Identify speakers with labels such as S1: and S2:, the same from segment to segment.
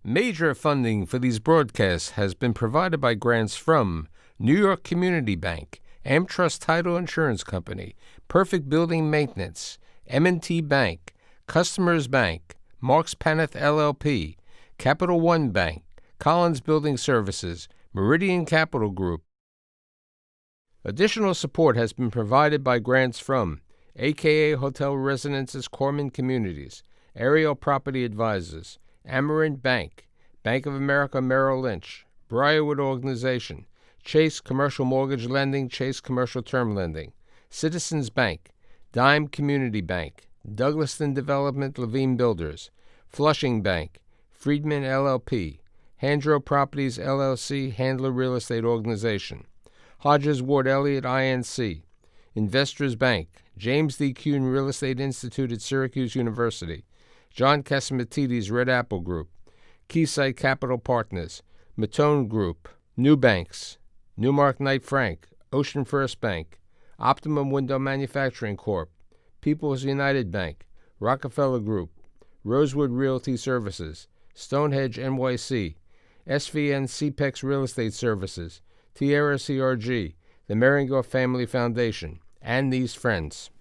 S1: Major funding for these broadcasts has been provided by grants from New York Community Bank, AmTrust Title Insurance Company, Perfect Building Maintenance, M&T Bank, Customers Bank, Marks Paneth LLP, Capital One Bank, Collins Building Services, Meridian Capital Group. Additional support has been provided by grants from AKA Hotel Residences Corman Communities, Ariel Property Advisors, Amarant Bank, Bank of America Merrill Lynch, Briarwood Organization, Chase Commercial Mortgage Lending, Chase Commercial Term Lending, Citizens Bank, Dime Community Bank, Douglaston Development Levine Builders, Flushing Bank, Friedman LLP, Handro Properties LLC, Handler Real Estate Organization, Hodges Ward Elliott INC, Investors Bank, James D. Kuhn Real Estate Institute at Syracuse University, John Casamatides Red Apple Group, Keysight Capital Partners, Matone Group, New Banks, Newmark Knight Frank, Ocean First Bank, Optimum Window Manufacturing Corp., People's United Bank, Rockefeller Group, Rosewood Realty Services, Stonehenge NYC, SVN CPEX Real Estate Services, Tierra CRG, the Meringer Family Foundation, and these friends.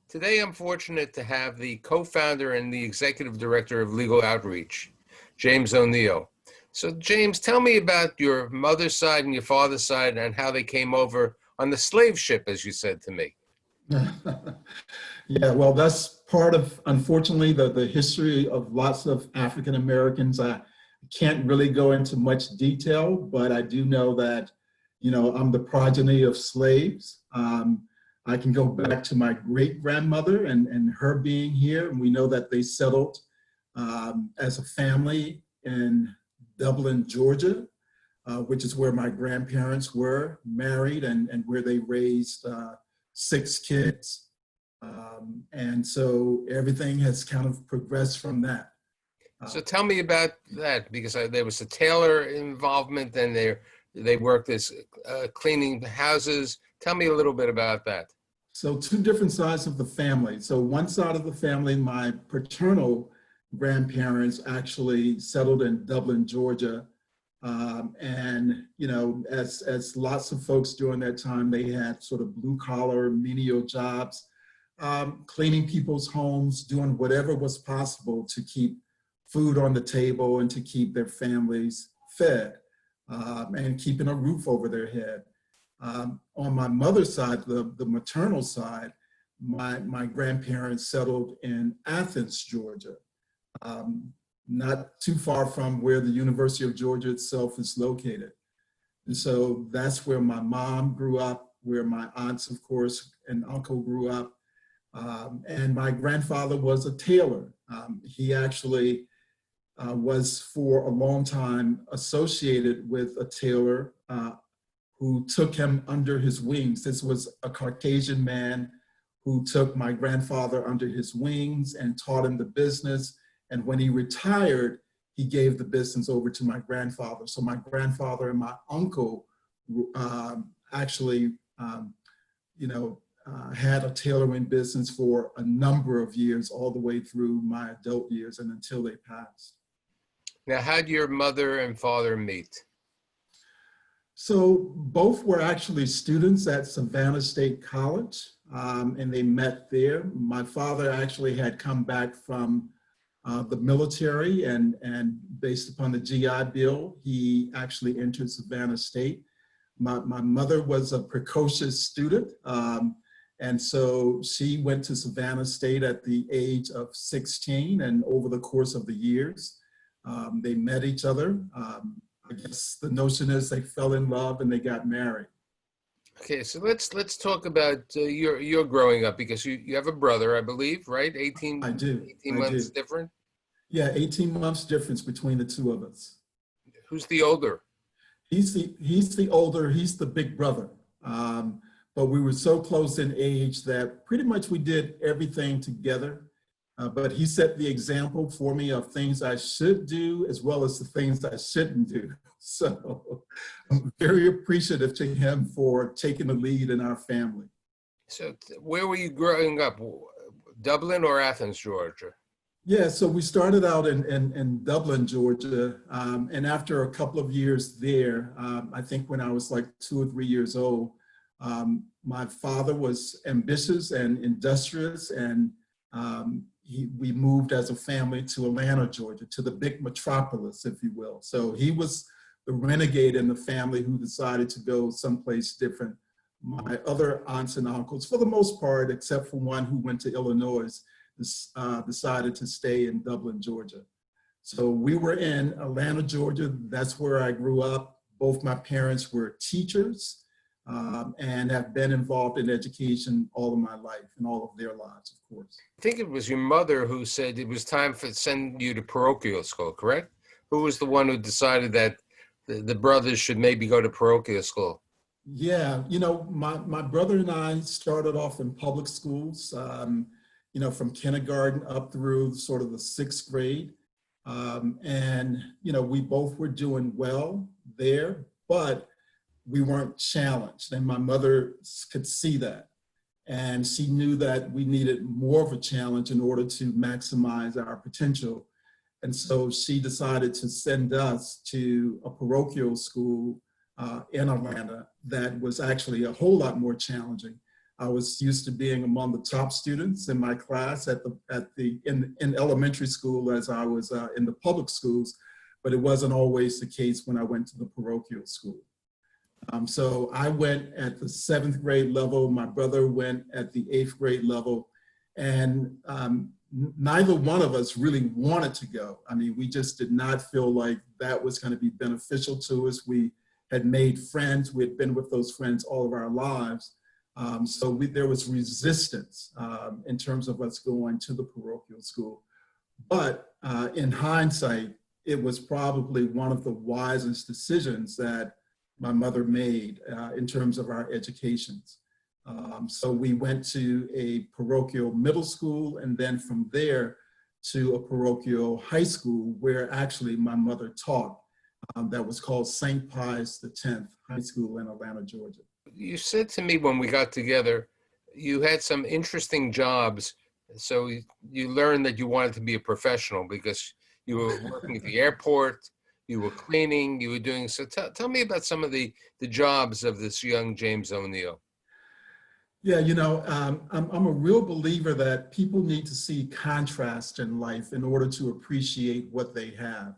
S1: Today, I'm fortunate to have the co-founder and the executive director of Legal Outreach, James ONeal. So, James, tell me about your mother's side and your father's side and how they came over on the slave ship, as you said to me.
S2: Yeah, well, that's part of, unfortunately, the history of lots of African Americans. I can't really go into much detail, but I do know that, I'm the progeny of slaves. I can go back to my great-grandmother and her being here, and we know that they settled as a family in Dublin, Georgia, which is where my grandparents were married and where they raised 6 kids. And so everything has kind of progressed from that.
S1: So tell me about that, because there was a tailor involvement and they worked as cleaning houses. Tell me a little bit about that.
S2: So 2 different sides of the family. So one side of the family, my paternal grandparents actually settled in Dublin, Georgia. And, as lots of folks during that time, they had sort of blue collar, menial jobs, cleaning people's homes, doing whatever was possible to keep food on the table and to keep their families fed, and keeping a roof over their head. On my mother's side, the maternal side, my grandparents settled in Athens, Georgia, not too far from where the University of Georgia itself is located. And so that's where my mom grew up, where my aunts, of course, and uncle grew up. And my grandfather was a tailor. He actually was for a long time associated with a tailor who took him under his wings. This was a Caucasian man who took my grandfather under his wings and taught him the business. And when he retired, he gave the business over to my grandfather. So my grandfather and my uncle actually, had a tailoring business for a number of years, all the way through my adult years and until they passed.
S1: Now, how did your mother and father meet?
S2: So both were actually students at Savannah State College, and they met there. My father actually had come back from the military, and based upon the GI Bill, he actually entered Savannah State. My mother was a precocious student, and so she went to Savannah State at the age of 16, and over the course of the years, they met each other. I guess the notion is they fell in love and they got married.
S1: Okay, so let's talk about your growing up because you have a brother, I believe, right?
S2: I do,
S1: 18
S2: I
S1: months
S2: do.
S1: different.
S2: Yeah, 18 months difference between the two of us.
S1: Who's the older?
S2: He's the older, he's the big brother. Um, but we were so close in age that pretty much we did everything together. But he set the example for me of things I should do as well as the things I shouldn't do. So I'm very appreciative to him for taking the lead in our family.
S1: So where were you growing up? Dublin or Athens, Georgia?
S2: Yeah, so we started out in Dublin, Georgia. And after a couple of years there, I think when I was like 2 or 3 years old, my father was ambitious and industrious, and we moved as a family to Atlanta, Georgia, to the big metropolis, if you will. So he was the renegade in the family who decided to go someplace different. My other aunts and uncles, for the most part, except for one who went to Illinois, decided to stay in Dublin, Georgia. So we were in Atlanta, Georgia. That's where I grew up. Both my parents were teachers and have been involved in education all of my life and all of their lives, of course.
S1: I think it was your mother who said it was time to send you to parochial school, correct? Who was the one who decided that the brothers should maybe go to parochial school?
S2: Yeah, my brother and I started off in public schools, from kindergarten up through sort of the 6th grade. We both were doing well there, but we weren't challenged. And my mother could see that. And she knew that we needed more of a challenge in order to maximize our potential. And so she decided to send us to a parochial school in Atlanta that was actually a whole lot more challenging. I was used to being among the top students in my class in elementary school as I was in the public schools, but it wasn't always the case when I went to the parochial school. So I went at the 7th grade level. My brother went at the 8th grade level, and neither one of us really wanted to go. I mean, we just did not feel like that was going to be beneficial to us. We had made friends. We had been with those friends all of our lives. There was resistance in terms of us going to the parochial school. But in hindsight, it was probably one of the wisest decisions that my mother made in terms of our educations. So we went to a parochial middle school, and then from there to a parochial high school where actually my mother taught. That was called St. Pius X High School in Atlanta, Georgia.
S1: You said to me when we got together, you had some interesting jobs. So you learned that you wanted to be a professional because you were working at the airport, you were cleaning, you were doing, so tell me about some of the jobs of this young James ONeal.
S2: Yeah, I'm a real believer that people need to see contrast in life in order to appreciate what they have.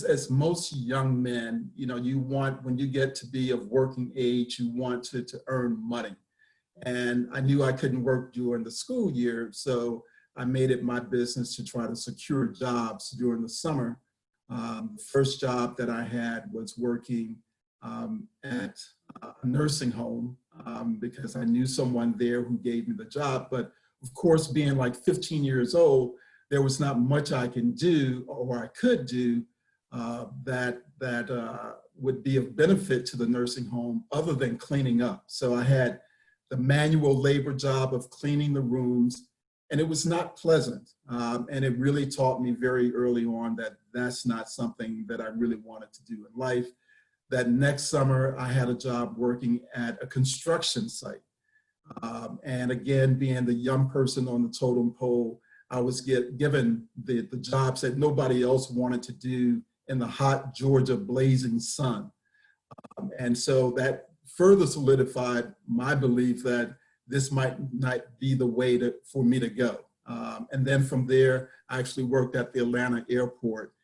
S2: As most young men, you want, when you get to be of working age, you want to earn money. And I knew I couldn't work during the school year, so I made it my business to try to secure jobs during the summer. The first job that I had was working at a nursing home because I knew someone there who gave me the job. But of course, being like 15 years old, there was not much I can do or I could do that would be of benefit to the nursing home other than cleaning up. So I had the manual labor job of cleaning the rooms, and it was not pleasant. And it really taught me very early on that that's not something that I really wanted to do in life. That next summer, I had a job working at a construction site. And again, being the young person on the totem pole, I was given the jobs that nobody else wanted to do in the hot Georgia blazing sun. And so that further solidified my belief that this might not be the way for me to go. And then from there, I actually worked at the Atlanta airport,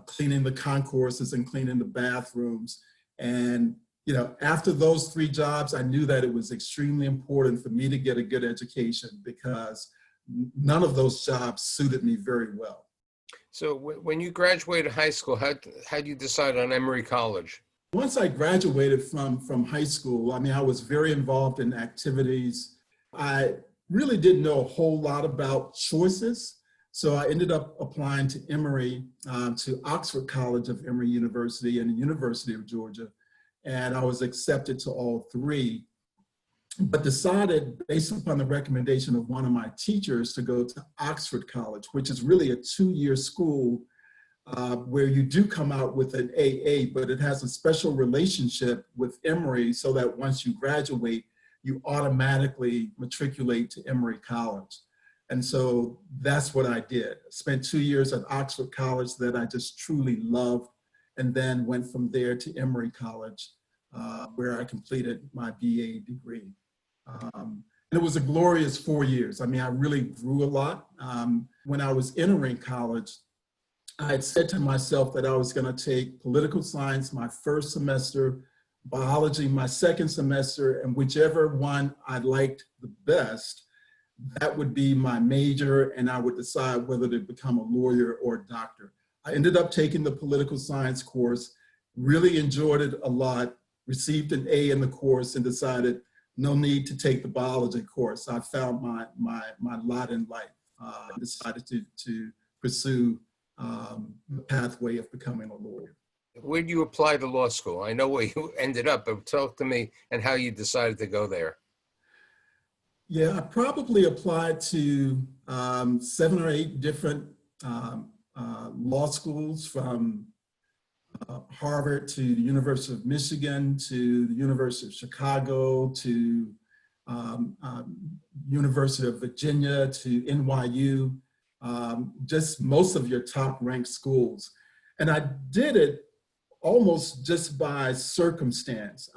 S2: cleaning the concourses and cleaning the bathrooms. And after those 3 jobs, I knew that it was extremely important for me to get a good education because none of those jobs suited me very well.
S1: So when you graduated high school, how'd you decide on Emory College?
S2: Once I graduated from high school, I mean, I was very involved in activities. I really didn't know a whole lot about choices. So I ended up applying to Emory, to Oxford College of Emory University and the University of Georgia. And I was accepted to all three, but decided based upon the recommendation of one of my teachers to go to Oxford College, which is really a 2-year school where you do come out with an AA, but it has a special relationship with Emory so that once you graduate, you automatically matriculate to Emory College. And so that's what I did. Spent 2 years at Oxford College that I just truly loved, and then went from there to Emory College, where I completed my BA degree. And it was a glorious 4 years. I mean, I really grew a lot. When I was entering college, I had said to myself that I was going to take political science my first semester, biology my second semester, and whichever one I liked the best, that would be my major, and I would decide whether to become a lawyer or a doctor. I ended up taking the political science course, really enjoyed it a lot, received an A in the course, and decided no need to take the biology course. I found my lot in life. Decided to pursue the pathway of becoming a lawyer.
S1: Where did you apply to law school? I know where you ended up, but talk to me and how you decided to go there.
S2: Yeah, I probably applied to 7 or 8 different law schools, from Harvard to the University of Michigan to the University of Chicago to University of Virginia to NYU, just most of your top ranked schools. And I did it almost just by circumstance,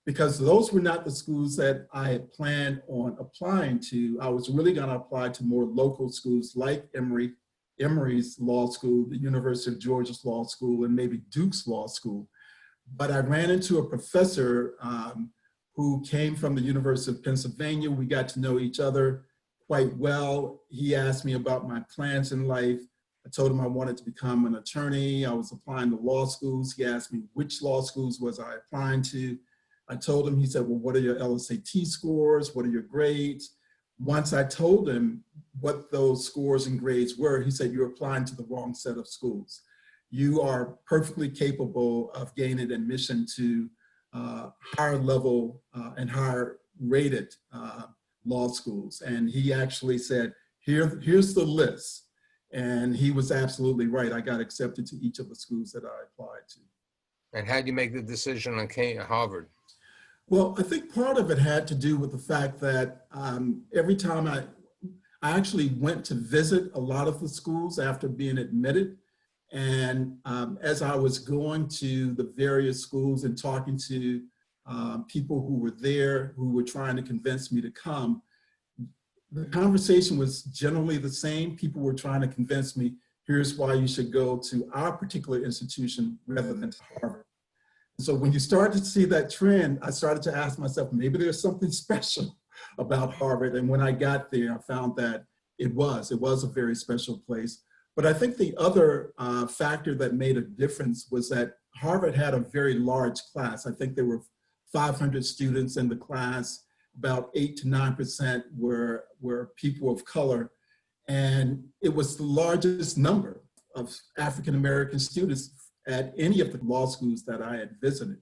S2: because those were not the schools that I had planned on applying to. I was really going to apply to more local schools like Emory's Law School, the University of Georgia's Law School, and maybe Duke's Law School. But I ran into a professor who came from the University of Pennsylvania. We got to know each other quite well. He asked me about my plans in life. I told him I wanted to become an attorney. I was applying to law schools. He asked me which law schools was I applying to. I told him. He said, well, what are your LSAT scores? What are your grades? Once I told him what those scores and grades were, he said, you're applying to the wrong set of schools. You are perfectly capable of gaining admission to higher level and higher rated law schools. And he actually said, here's the list. And he was absolutely right. I got accepted to each of the schools that I applied to.
S1: And how did you make the decision on Harvard?
S2: Well, I think part of it had to do with the fact that every time I actually went to visit a lot of the schools after being admitted. And as I was going to the various schools and talking to people who were there, who were trying to convince me to come, the conversation was generally the same. People were trying to convince me, here's why you should go to our particular institution rather than to Harvard. So when you start to see that trend, I started to ask myself, maybe there's something special about Harvard. And when I got there, I found that it was a very special place. But I think the other factor that made a difference was that Harvard had a very large class. I think there were 500 students in the class. About 8 to 9% were people of color. And it was the largest number of African-American students at any of the law schools that I had visited.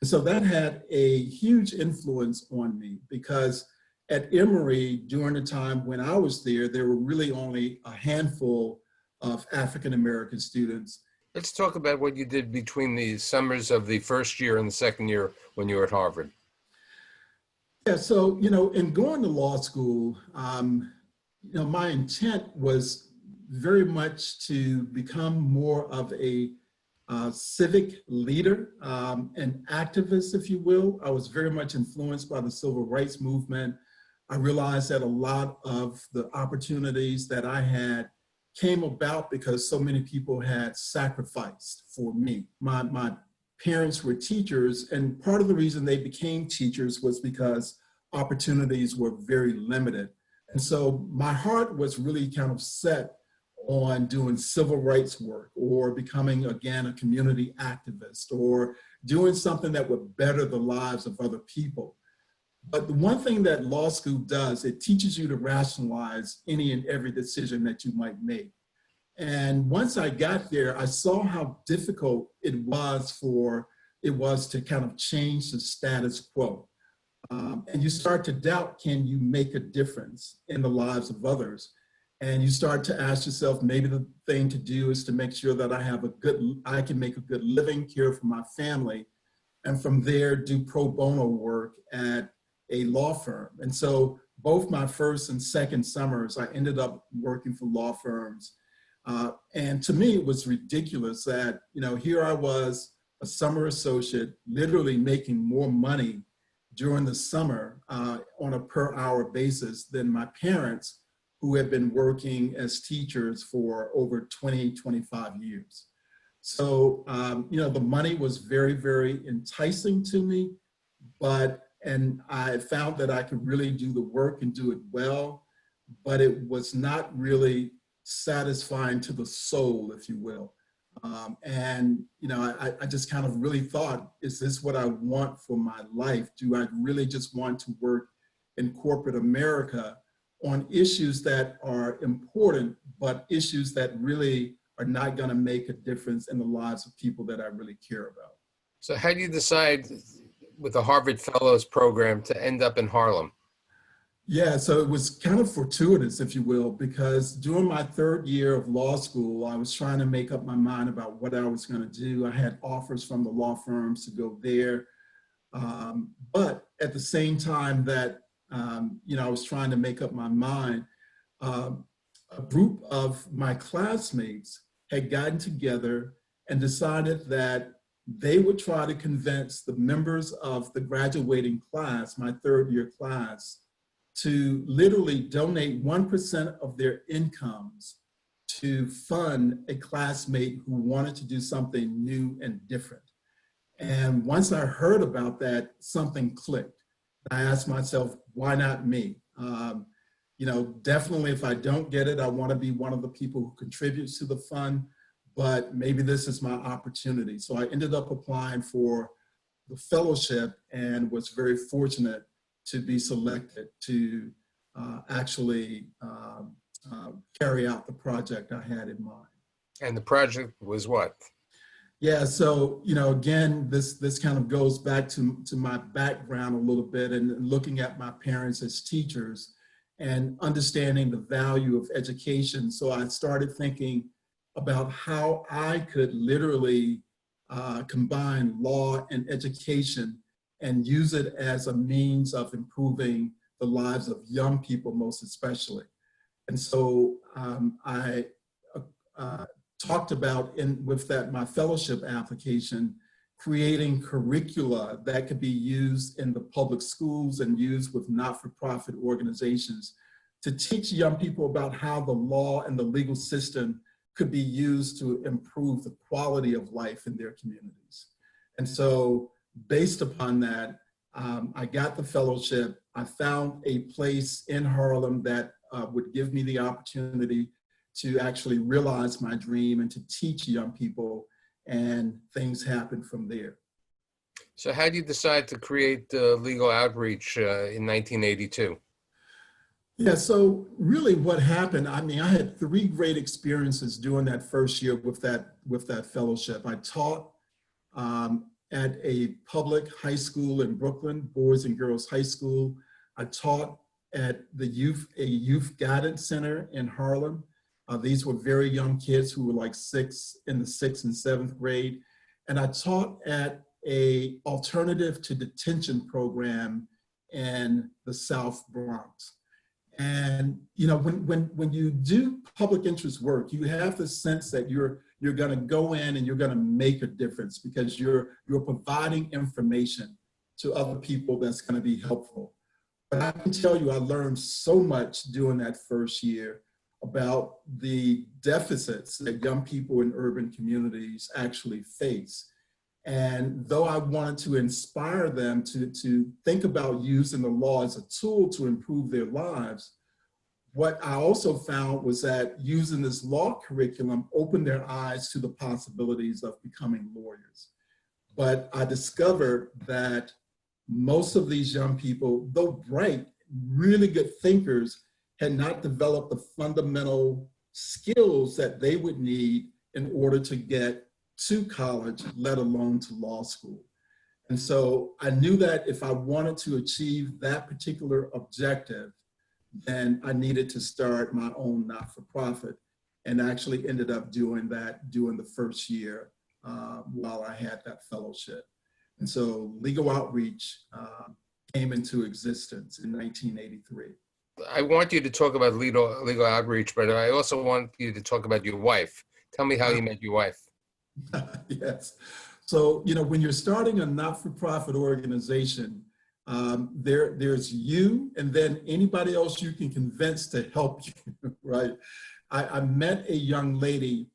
S2: And so that had a huge influence on me, because at Emory, during the time when I was there were really only a handful of African-American students.
S1: Let's talk about what you did between the summers of the first year and the second year when you were at Harvard.
S2: Yeah, so, in going to law school, my intent was very much to become more of a civic leader, an activist, if you will. I was very much influenced by the civil rights movement. I realized that a lot of the opportunities that I had came about because so many people had sacrificed for me. My parents were teachers, and part of the reason they became teachers was because opportunities were very limited. And so my heart was really kind of set on doing civil rights work or becoming, again, a community activist or doing something that would better the lives of other people. But the one thing that law school does, it teaches you to rationalize any and every decision that you might make. And once I got there, I saw how difficult it was to kind of change the status quo. And you start to doubt, can you make a difference in the lives of others? And you start to ask yourself, maybe the thing to do is to make sure that I can make a good living, care for my family, and from there do pro bono work at a law firm. And so both my first and second summers, I ended up working for law firms. And to me, it was ridiculous that, here I was, a summer associate, literally making more money during the summer on a per hour basis than my parents, who had been working as teachers for over 20, 25 years. So, the money was very, very enticing to me, and I found that I could really do the work and do it well, but it was not really satisfying to the soul, if you will. I just kind of really thought, is this what I want for my life? Do I really just want to work in corporate America on issues that are important, but issues that really are not going to make a difference in the lives of people that I really care about?
S1: So how do you decide with the Harvard Fellows program to end up in Harlem?
S2: Yeah, so it was kind of fortuitous, if you will, because during my third year of law school, I was trying to make up my mind about what I was going to do. I had offers from the law firms to go there. But at the same time that, I was trying to make up my mind, a group of my classmates had gotten together and decided that they would try to convince the members of the graduating class, my third year class, to literally donate 1% of their incomes to fund a classmate who wanted to do something new and different. And once I heard about that, something clicked. I asked myself, why not me? Definitely if I don't get it, I want to be one of the people who contributes to the fund, but maybe this is my opportunity. So I ended up applying for the fellowship and was very fortunate to be selected to actually carry out the project I had in mind.
S1: And the project was what?
S2: Yeah, so, again, this kind of goes back to my background a little bit and looking at my parents as teachers and understanding the value of education. So I started thinking about how I could literally combine law and education and use it as a means of improving the lives of young people, most especially. And so I talked about with my fellowship application, creating curricula that could be used in the public schools and used with not-for-profit organizations to teach young people about how the law and the legal system could be used to improve the quality of life in their communities. And so based upon that, I got the fellowship. I found a place in Harlem that would give me the opportunity to actually realize my dream and to teach young people, and things happened from there.
S1: So how did you decide to create legal outreach in 1982?
S2: Yeah, so really what happened, I had 3 great experiences during that first year with that fellowship. I taught at a public high school in Brooklyn, Boys and Girls High School. I taught at a youth guidance center in Harlem. These were very young kids who were like in the 6th and 7th grade. And I taught at a alternative to detention program in the South Bronx. And when you do public interest work, you have the sense that you're going to go in and you're going to make a difference because you're providing information to other people that's going to be helpful. But I can tell you, I learned so much during that first year about the deficits that young people in urban communities actually face. And though I wanted to inspire them to think about using the law as a tool to improve their lives, what I also found was that using this law curriculum opened their eyes to the possibilities of becoming lawyers. But I discovered that most of these young people, though bright, really good thinkers, had not developed the fundamental skills that they would need in order to get to college, let alone to law school. And so I knew that if I wanted to achieve that particular objective, then I needed to start my own not-for-profit, and actually ended up doing that during the first year while I had that fellowship. And so Legal Outreach came into existence in 1983.
S1: I want you to talk about legal outreach, but I also want you to talk about your wife. Tell me how you met your wife.
S2: Yes. So, you know, when you're starting a not-for-profit organization, there's you and then anybody else you can convince to help you, right? I met a young lady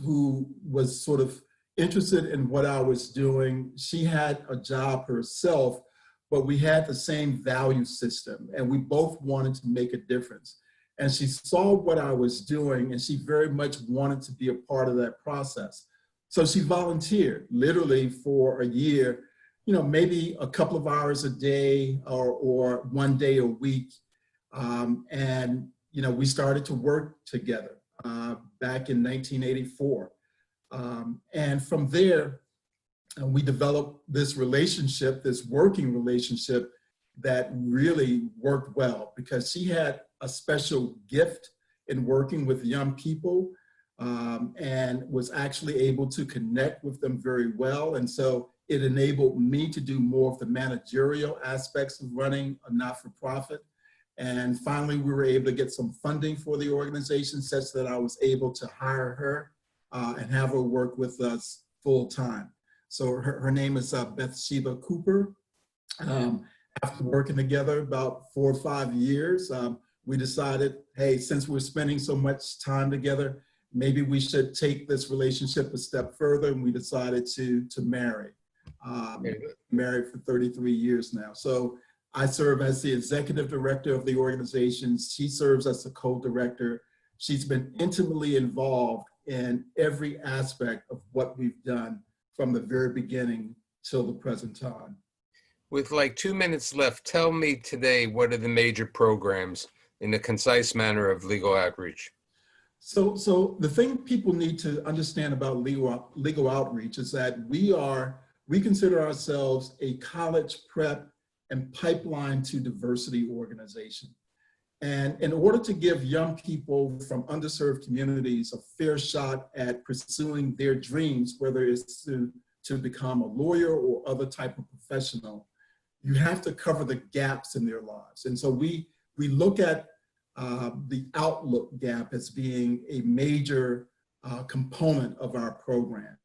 S2: who was sort of interested in what I was doing. She had a job herself, but we had the same value system and we both wanted to make a difference. And she saw what I was doing and she very much wanted to be a part of that process. So she volunteered literally for a year, you know, maybe a couple of hours a day or one day a week. And, you know, we started to work together back in 1984. And from there, we developed this relationship, this working relationship that really worked well because she had a special gift in working with young people and was actually able to connect with them very well. And so it enabled me to do more of the managerial aspects of running a not-for-profit. And finally, we were able to get some funding for the organization such that I was able to hire her and have her work with us full time. So her name is Bathsheba Cooper. After working together about 4 or 5 years, we decided, hey, since we're spending so much time together, maybe we should take this relationship a step further, and we decided to marry. Married for 33 years now. So I serve as the executive director of the organization. She serves as the co-director. She's been intimately involved in every aspect of what we've done from the very beginning till the present time.
S1: With like 2 minutes left, tell me today, what are the major programs in a concise manner of legal outreach?
S2: So the thing people need to understand about legal outreach is that we consider ourselves a college prep and pipeline to diversity organization. And in order to give young people from underserved communities a fair shot at pursuing their dreams, whether it's to become a lawyer or other type of professional, you have to cover the gaps in their lives. And so we look at the outlook gap as being a major component of our program.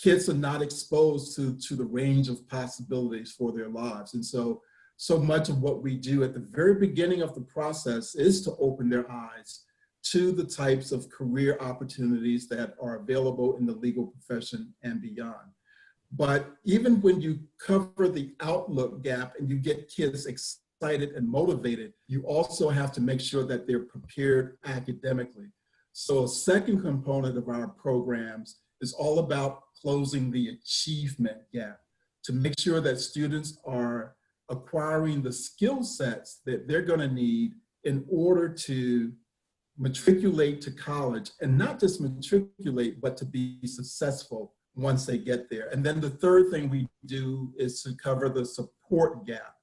S2: Kids are not exposed to the range of possibilities for their lives. And so much of what we do at the very beginning of the process is to open their eyes to the types of career opportunities that are available in the legal profession and beyond. But even when you cover the outlook gap and you get kids excited and motivated, you also have to make sure that they're prepared academically. So a second component of our programs is all about closing the achievement gap to make sure that students are acquiring the skill sets that they're going to need in order to matriculate to college, and not just matriculate, but to be successful once they get there. And then the third thing we do is to cover the support gap,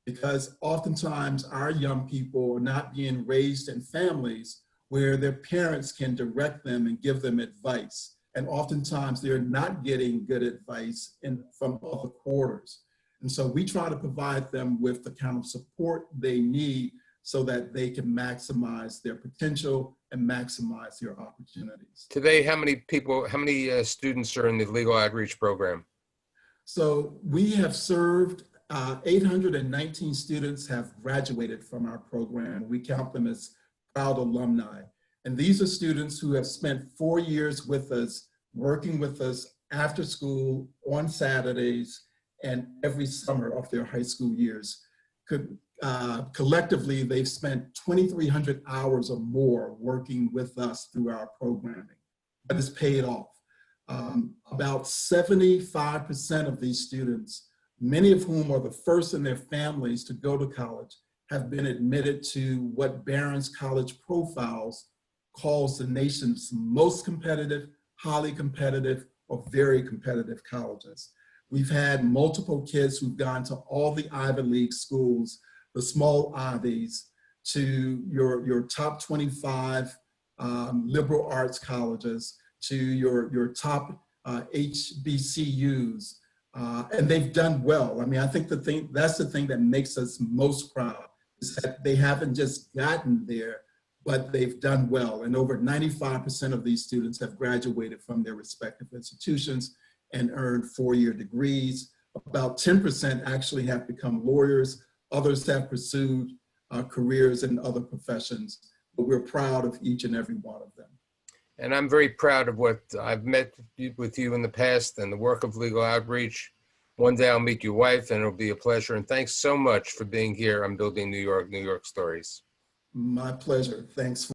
S2: because oftentimes our young people are not being raised in families where their parents can direct them and give them advice. And oftentimes they're not getting good advice from other quarters. And so we try to provide them with the kind of support they need so that they can maximize their potential and maximize their opportunities.
S1: Today, how many students are in the legal outreach program?
S2: So we have served 819 students have graduated from our program. We count them as proud alumni. And these are students who have spent 4 years with us, working with us after school, on Saturdays, and every summer of their high school years. collectively, they've spent 2,300 hours or more working with us through our programming. But it's paid off. About 75% of these students, many of whom are the first in their families to go to college, have been admitted to what Barron's College Profiles calls the nation's most competitive, highly competitive, or very competitive colleges. We've had multiple kids who've gone to all the Ivy League schools, the small Ivies, to your top 25 liberal arts colleges, to your top HBCUs, and they've done well. I mean, I think that's the thing that makes us most proud, is that they haven't just gotten there, but they've done well. And over 95% of these students have graduated from their respective institutions and earned four-year degrees. About 10% actually have become lawyers. Others have pursued careers in other professions, but we're proud of each and every one of them.
S1: And I'm very proud of what I've met with you in the past and the work of legal outreach. One day I'll meet your wife and it'll be a pleasure. And thanks so much for being here on Building New York, New York Stories.
S2: My pleasure. Thanks.